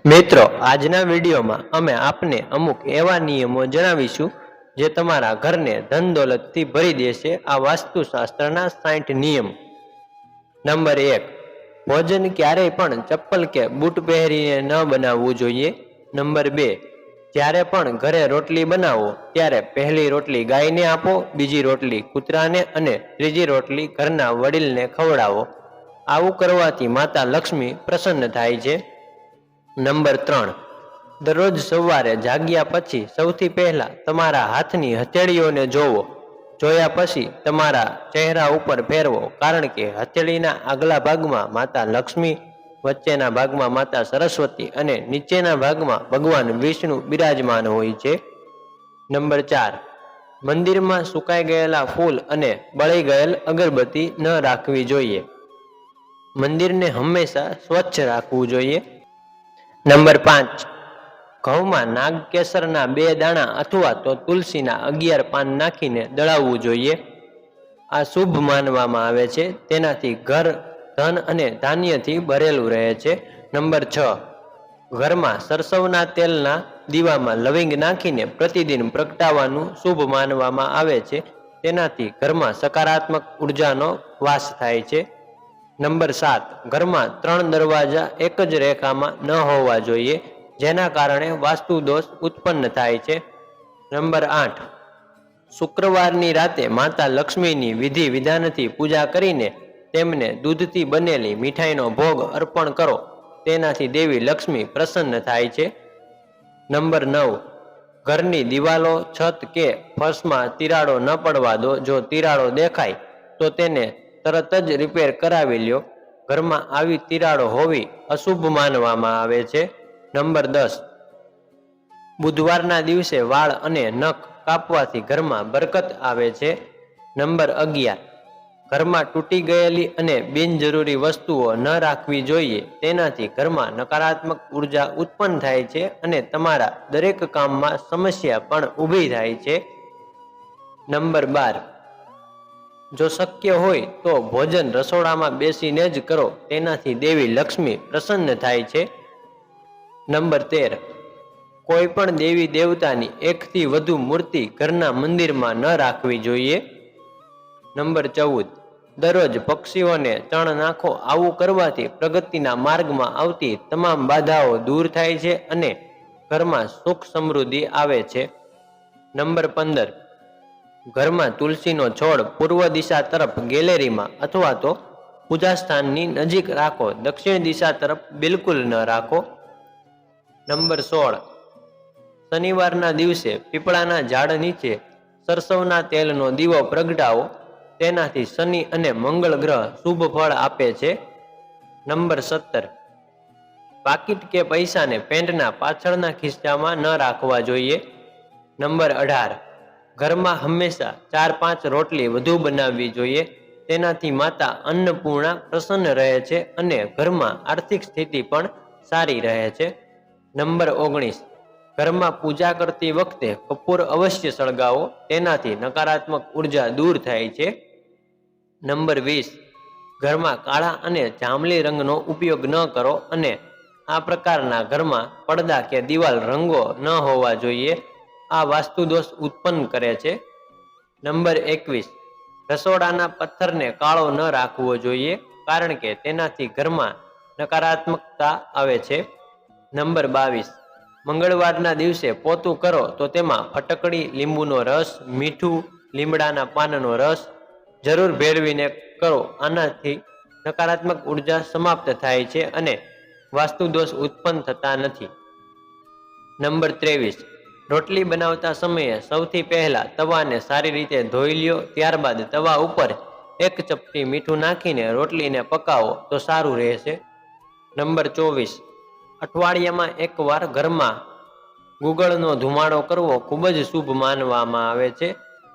મિત્રો, આજના વિડીયોમાં અમે આપને અમુક એવા નિયમો જણાવીશું જે તમારા ઘરને ધન દોલતથી ભરી દેશે। આ વાસ્તુશાસ્ત્રના 60 નિયમ। નંબર 1, ભોજન ક્યારેય પણ ચપ્પલ કે બૂટ પહેરીને ન બનાવવું જોઈએ। નંબર 2, જ્યારે પણ ઘરે રોટલી બનાવો ત્યારે પહેલી રોટલી ગાયને આપો, બીજી રોટલી કૂતરાને અને ત્રીજી રોટલી ઘરના વડીલને ખવડાવો। આવું કરવાથી માતા લક્ષ્મી પ્રસન્ન થાય છે। નંબર 3, દરરોજ સવારે જાગ્યા પછી સૌથી પહેલા તમારા હાથની હથેળીઓને જોવો, જોયા પછી તમારા ચહેરા ઉપર ફેરવો, કારણ કે હથેળીના આગલા ભાગમાં માતા લક્ષ્મી, વચ્ચેના ભાગમાં માતા સરસ્વતી અને નીચેના ભાગમાં ભગવાન વિષ્ણુ બિરાજમાન હોય છે। નંબર 4, મંદિરમાં સુકાઈ ગયેલા ફૂલ અને બળી ગયેલ અગરબત્તી ન રાખવી જોઈએ। મંદિરને હંમેશા સ્વચ્છ રાખવું જોઈએ। નંબર 5, ઘઉંમાં નાગકેસરના 2 દાણા અથવા તો તુલસીના 11 પાન નાખીને દળાવવું જોઈએ। આ શુભ માનવામાં આવે છે, તેનાથી ઘર ધન અને ધાન્યથી ભરેલું રહે છે। નંબર 6, ઘરમાં સરસવના તેલના દીવામાં લવિંગ નાખીને પ્રતિદિન પ્રગટાવવાનું શુભ માનવામાં આવે છે, તેનાથી ઘરમાં સકારાત્મક ઉર્જાનો વાસ થાય છે। નંબર 7, ઘરમાં 3 દરવાજા એક જ રેખામાં ન હોવા જોઈએ, જેના કારણે વાસ્તુ દોષ ઉત્પન્ન થાય છે। નંબર 8, શુક્રવારની રાતે માતા લક્ષ્મીની વિધિ વિધાનથી પૂજા કરીને તેમને દૂધથી બનેલી મીઠાઈનો ભોગ અર્પણ કરો, તેનાથી દેવી લક્ષ્મી પ્રસન્ન થાય છે। નંબર 9, ઘરની દિવાલો, છત કે ફર્શમાં તિરાડો ન પડવા દો। જો તિરાડો દેખાય તો તેને તરત જ રિપેર કરાવી લ્યો। ઘરમાં આવી તિરાડો હોવી અશુભ માનવામાં આવે છે। નંબર 10, બુધવારના દિવસે વાળ અને નખ કાપવાથી ઘરમાં બરકત આવે છે। નંબર 11, ઘરમાં તૂટી ગયેલી અને બિનજરૂરી વસ્તુઓ ન રાખવી જોઈએ, તેનાથી ઘરમાં નકારાત્મક ઉર્જા ઉત્પન્ન થાય છે અને તમારા દરેક કામમાં સમસ્યા પણ ઊભી થાય છે। નંબર 12, જો શક્ય હોય તો ભોજન રસોડામાં બેસીને જ કરો, તેનાથી દેવી લક્ષ્મી પ્રસન્ન થાય છે। નંબર 13, કોઈ પણ દેવી દેવતાની 1 થી વધુ મૂર્તિ ઘરના મંદિરમાં ન રાખવી જોઈએ। નંબર 14, દરરોજ પક્ષીઓને ચણ નાખો। આવું કરવાથી પ્રગતિના માર્ગમાં આવતી તમામ બાધાઓ દૂર થાય છે અને ઘરમાં સુખ સમૃદ્ધિ આવે છે। નંબર 15, ઘરમાં તુલસીનો છોડ પૂર્વ દિશા તરફ ગેલેરીમાં અથવા તો પૂજા સ્થાનની નજીક રાખો, દક્ષિણ દિશા તરફ બિલકુલ ન રાખો। નંબર 16, શનિવારના દિવસે પીપળાના ઝાડ નીચે સરસવના તેલનો દીવો પ્રગટાવો, તેનાથી શનિ અને મંગળ ગ્રહ શુભ ફળ આપે છે। નંબર 17, પાકીટ કે પૈસાને પેન્ટના પાછળના ખિસ્સામાં ન રાખવા જોઈએ। નંબર 18, ઘરમાં હંમેશા 4-5 રોટલી વધુ બનાવવી જોઈએ, તેનાથી માતા અન્નપૂર્ણા પ્રસન્ન રહે છે અને ઘરમાં આર્થિક સ્થિતિ પણ સારી રહે છે। નંબર 19, ઘરમાં પૂજા કરતી વખતે કપૂર અવશ્ય સળગાવો, તેનાથી નકારાત્મક ઉર્જા દૂર થાય છે। નંબર 20, ઘરમાં કાળા અને જાંબલી રંગનો ઉપયોગ ન કરો અને આ પ્રકારના ઘરમાં પડદા કે દિવાલ રંગો ન હોવા જોઈએ, આ વાસ્તુ દોષ ઉત્પન્ન કરે છે। નંબર 21, રસોડાના પથ્થરને કાળો ન રાખવો જોઈએ, કારણ કે તેનાથી ઘરમાં નકારાત્મકતા આવે છે। નંબર 22, મંગળવારના દિવસે પોતું કરો તો તેમાં ફટકડી, લીંબુનો રસ, મીઠું, લીમડાના પાનનો રસ જરૂર ભેળવીને કરો, આનાથી નકારાત્મક ઉર્જા સમાપ્ત થાય છે અને વાસ્તુ દોષ ઉત્પન્ન થતા નથી। નંબર 23, રોટલી બનાવતા સમયે સૌથી પહેલા તવાને સારી રીતે ધોઈ લ્યો, ત્યારબાદ તવા ઉપર 1 ચપટી મીઠું નાખીને રોટલીને પકાવો તો સારું રહેશે। નંબર 24, અઠવાડિયામાં 1 વાર ઘરમાં ગુગળનો ધુમાડો કરવો ખૂબ જ શુભ માનવામાં આવે છે,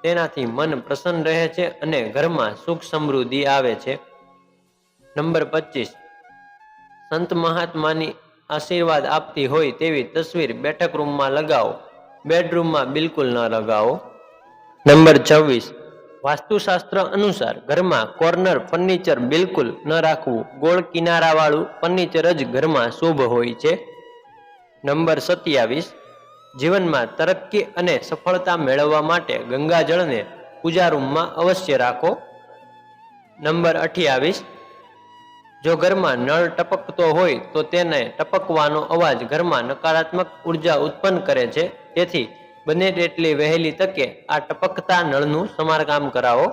તેનાથી મન પ્રસન્ન રહે છે અને ઘરમાં સુખ સમૃદ્ધિ આવે છે। નંબર 25, સંત મહાત્માની આશીર્વાદ આપતી હોય તેવી તસવીર બેઠક રૂમમાં લગાવો, બેડરૂમમાં બિલકુલ ન લગાવો। નંબર 26, વાસ્તુશાસ્ત્ર અનુસાર ઘરમાં કોર્નર ફર્નિચર બિલકુલ ન રાખવું, ગોળ કિનારાવાળું ફર્નિચર જ ઘરમાં શુભ હોય છે। નંબર 27, જીવનમાં તરક્કી અને સફળતા મેળવવા માટે ગંગાજળને પૂજા રૂમમાં અવશ્ય રાખો. નંબર 28, જો ઘરમાં નળ ટપકતો હોય તો તેને ટપકવાનો અવાજ ઘરમાં નકારાત્મક ઉર્જા ઉત્પન્ન કરે છે. તેથી બને તેટલી વહેલી તકે આ ટપકતા નળનું સમારકામ કરાવો.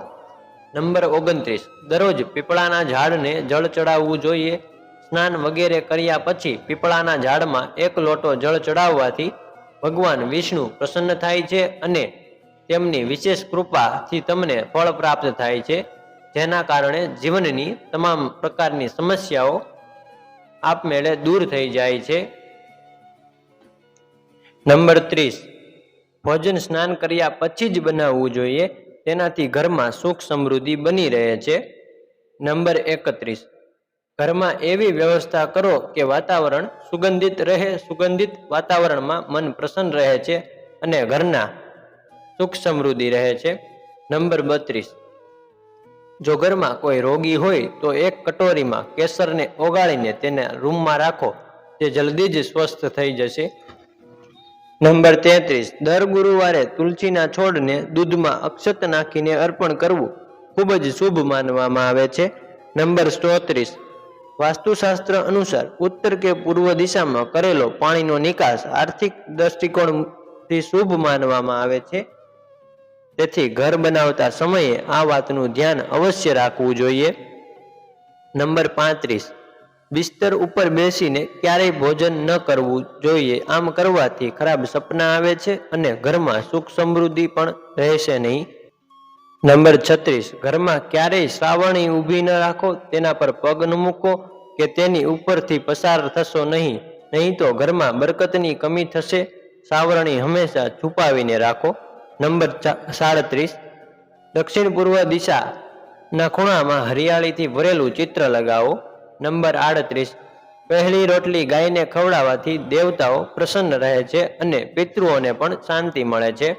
નંબર 29, દરરોજ પીપળાના ઝાડને જળ ચડાવવું જોઈએ. સ્નાન વગેરે કર્યા પછી પીપળાના ઝાડમાં 1 લોટો જળ ચડાવવાથી ભગવાન વિષ્ણુ પ્રસન્ન થાય છે અને તેમની વિશેષ કૃપાથી તમને ફળ પ્રાપ્ત થાય છે, જેના કારણે જીવનની તમામ પ્રકારની સમસ્યાઓ આપમેળે દૂર થઈ જાય છે. નંબર 30, ભોજન સ્નાન કર્યા પછી જ બનાવવું જોઈએ. તેનાથી ઘરમાં સુખ સમૃદ્ધિ બની રહે છે. નંબર 31, ઘરમાં એવી વ્યવસ્થા કરો કે વાતાવરણ સુગંધિત રહે. સુગંધિત વાતાવરણમાં મન પ્રસન્ન રહે છે અને ઘરના સુખ સમૃદ્ધિ રહે છે. નંબર 32, જો ઘરમાં કોઈ રોગી હોય તો 1 કટોરીમાં કેસરને ઓગાળીને તેને રૂમમાં રાખો. તે જલ્દી જ સ્વસ્થ થઈ જશે. નંબર 33, દર ગુરુવારે તુલસીના છોડને દૂધમાં અક્ષત નાખીને અર્પણ કરવું ખૂબ જ શુભ માનવામાં આવે છે. નંબર 34, વાસ્તુશાસ્ત્ર અનુસાર ઉત્તર કે પૂર્વ દિશામાં કરેલો પાણીનો નિકાસ આર્થિક દ્રષ્ટિકોણથી શુભ માનવામાં આવે છે. તેથી ઘર બનાવતા સમયે આ વાતનું ધ્યાન અવશ્ય રાખવું જોઈએ. નંબર 35, બિસ્તર ઉપર બેસીને ક્યારેય ભોજન ન કરવું જોઈએ. આમ કરવાથી ખરાબ સપના આવે છે અને ઘરમાં સુખ સમૃદ્ધિ પણ રહેશે નહીં. નંબર 36, ઘરમાં ક્યારેય શ્રાવણી ઊભી ન રાખો. તેના પર પગ ન મૂકો કે તેની ઉપરથી પસાર થશો નહીં. નહીં તો ઘરમાં બરકતની કમી થશે. સાવરણી હંમેશા છુપાવીને રાખો. નંબર 37, દક્ષિણ પૂર્વ દિશાના ખૂણામાં હરિયાળીથી ભરેલું ચિત્ર લગાવો. નંબર 38, પહેલી રોટલી ગાયને ખવડાવવાથી દેવતાઓ પ્રસન્ન રહે છે અને પિતૃઓને પણ શાંતિ મળે છે.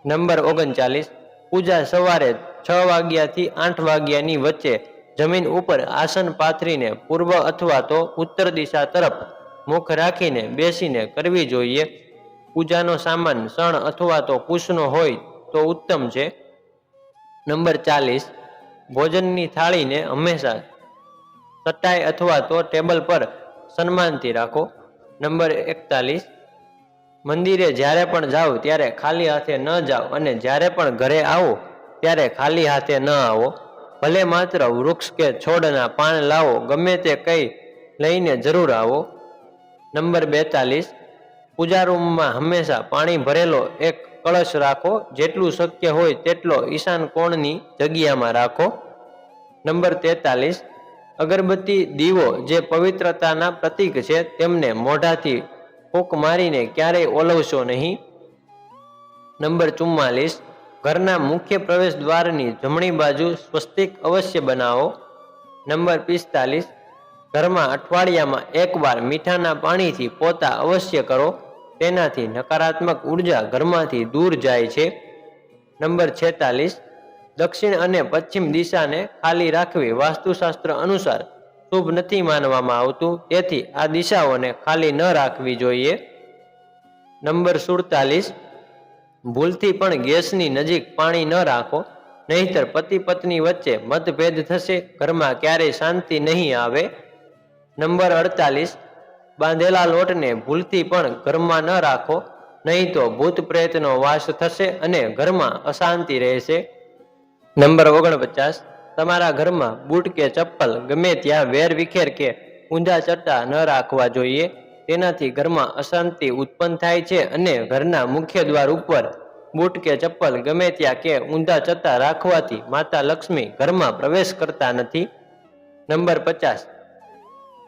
નંબર 39, પૂજા સવારે 6 વાગ્યાથી 8 વાગ્યાની વચ્ચે જમીન ઉપર આસન પાથરીને પૂર્વ અથવા તો ઉત્તર દિશા તરફ મુખ રાખીને બેસીને કરવી જોઈએ. પૂજાનો સામાન શણ અથવા તો કુશનો હોય તો ઉત્તમ છે. નંબર 40, ભોજનની થાળીને હંમેશા ચટાઈ અથવા તો ટેબલ પર સન્માનથી રાખો. નંબર 41, મંદિરે જ્યારે પણ જાઓ ત્યારે ખાલી હાથે ન જાઓ અને જ્યારે પણ ઘરે આવો ત્યારે ખાલી હાથે ન આવો. ભલે માત્ર વૃક્ષ કે છોડના પાન લાવો, ગમે તે કંઈ લઈને જરૂર આવો. નંબર 42, પૂજા રૂમમાં હંમેશા પાણી ભરેલો એક કળશ રાખો. જેટલું શક્ય હોય તેટલો ઈશાન કોણની જગ્યામાં રાખો. નંબર 43, અગરબત્તી દીવો જે પવિત્રતાના પ્રતીક છે તેમને મોઢાથી ફૂંક મારીને ક્યારેય ઓલવશો નહીં. નંબર 44, ઘરના મુખ્ય પ્રવેશ દ્વારની જમણી બાજુ સ્વસ્તિક અવશ્ય બનાવો. નંબર 45, ઘરમાં અઠવાડિયામાં 1 વાર મીઠાના પાણીથી પોતા અવશ્ય કરો. તેનાથી નકારાત્મક ઉર્જા ઘરમાંથી દૂર જાય છે. નંબર 46, દક્ષિણ અને પશ્ચિમ દિશાને ખાલી રાખવી વાસ્તુશાસ્ત્ર અનુસાર શુભ નથી માનવામાં આવતું. તેથી આ દિશાઓને ખાલી ન રાખવી જોઈએ. નંબર 47, ભૂલથી પણ ગેસની નજીક પાણી ન રાખો. નહીંતર પતિ પત્ની વચ્ચે મતભેદ થશે. ઘરમાં ક્યારેય શાંતિ નહીં આવે. નંબર 48, બાંધેલા લોટને ભૂલથી પણ ઘરમાં ન રાખો. નહીં તો ભૂત પ્રેતનો વાસ થશે અને ઘરમાં અશાંતિ રહેશે. નંબર 49, તમારા ઘરમાં બૂટ કે ચપ્પલ ગમે ત્યાં વેર વિખેર કે ઊંધા ચટ્ટા ન રાખવા જોઈએ. તેનાથી ઘરમાં અશાંતિ ઉત્પન્ન થાય છે અને ઘરના મુખ્ય દ્વાર ઉપર બૂટ કે ચપ્પલ ગમે ત્યાં કે ઊંધા ચટ્ટા રાખવાથી માતા લક્ષ્મી ઘરમાં પ્રવેશ કરતા નથી. નંબર 50,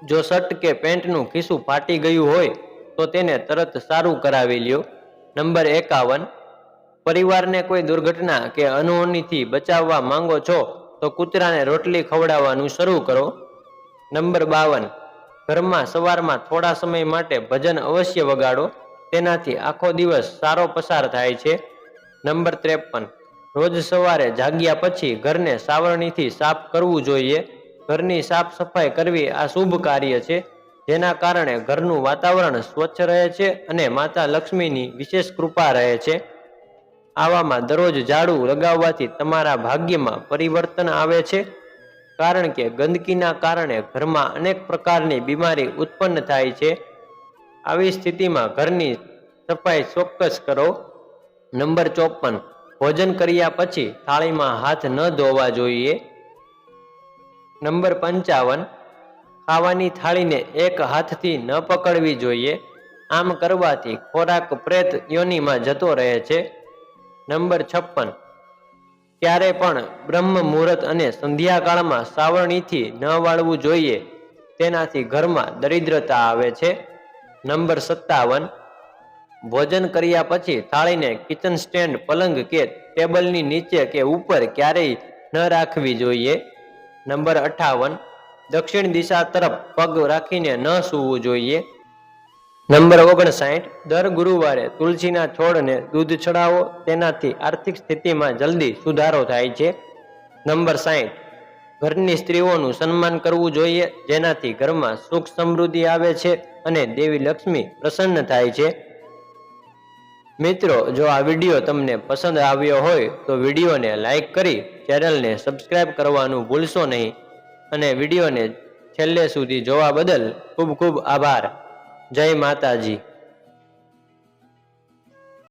જો શર્ટ કે પેન્ટનું ખિસ્સું ફાટી ગયું હોય તો તેને તરત સારું કરાવી લ્યો. નંબર 51, પરિવારને કોઈ દુર્ઘટના કે અનહોનીથી બચાવવા માંગો છો તો કૂતરાને રોટલી ખવડાવવાનું શરૂ કરો. નંબર 52, ઘરમાં સવારમાં થોડા સમય માટે ભજન અવશ્ય વગાડો. તેનાથી આખો દિવસ સારો પસાર થાય છે. નંબર 53, રોજ સવારે જાગ્યા પછી ઘરને સાવરણીથી સાફ કરવું જોઈએ. ઘરની સાફ સફાઈ કરવી આ શુભ કાર્ય છે. જેના કારણે ઘરનું વાતાવરણ સ્વચ્છ રહે છે અને માતા લક્ષ્મીની વિશેષ કૃપા રહે છે. આવામાં દરરોજ ઝાડુ લગાવવાથી તમારા ભાગ્યમાં પરિવર્તન આવે છે, કારણ કે ગંદકીના કારણે ઘરમાં અનેક પ્રકારની બીમારી ઉત્પન્ન થાય છે. આવી સ્થિતિમાં ઘરની સફાઈ ચોક્કસ કરો. નંબર 54, ભોજન કર્યા પછી થાળીમાં હાથ ન ધોવા જોઈએ. નંબર 55, ખાવાની થાળીને એક હાથથી ન પકડવી જોઈએ. આમ કરવાથી ખોરાક પ્રેત યોનિમાં જતો રહે છે. નંબર 56, ક્યારે પણ બ્રહ્મ મુહૂર્ત અને સંધ્યાકાળમાં સાવરણીથી ન વાળવું જોઈએ. તેનાથી ઘરમાં દરિદ્રતા આવે છે. નંબર 57, ભોજન કર્યા પછી થાળીને કિચન સ્ટેન્ડ, પલંગ કે ટેબલની નીચે કે ઉપર ક્યારેય ન રાખવી જોઈએ. નંબર 58, દક્ષિણ દિશા તરફ પગ રાખીને ન સૂવું જોઈએ. નંબર 59, દર ગુરુવારે તુલસીના છોડને દૂધ ચડાવો. તેનાથી આર્થિક સ્થિતિમાં જલ્દી સુધારો થાય છે. નંબર 60, ઘરની સ્ત્રીઓનું સન્માન કરવું જોઈએ, જેનાથી ઘરમાં સુખ સમૃદ્ધિ આવે છે અને દેવી લક્ષ્મી પ્રસન્ન થાય છે. મિત્રો, જો આ વિડીયો તમને પસંદ આવ્યો હોય તો વિડીયોને લાઈક કરી ચેનલને સબસ્ક્રાઈબ કરવાનું ભૂલશો નહીં અને વિડીયોને છેલ્લે સુધી જોવા બદલ ખૂબ ખૂબ આભાર. જય માતાજી.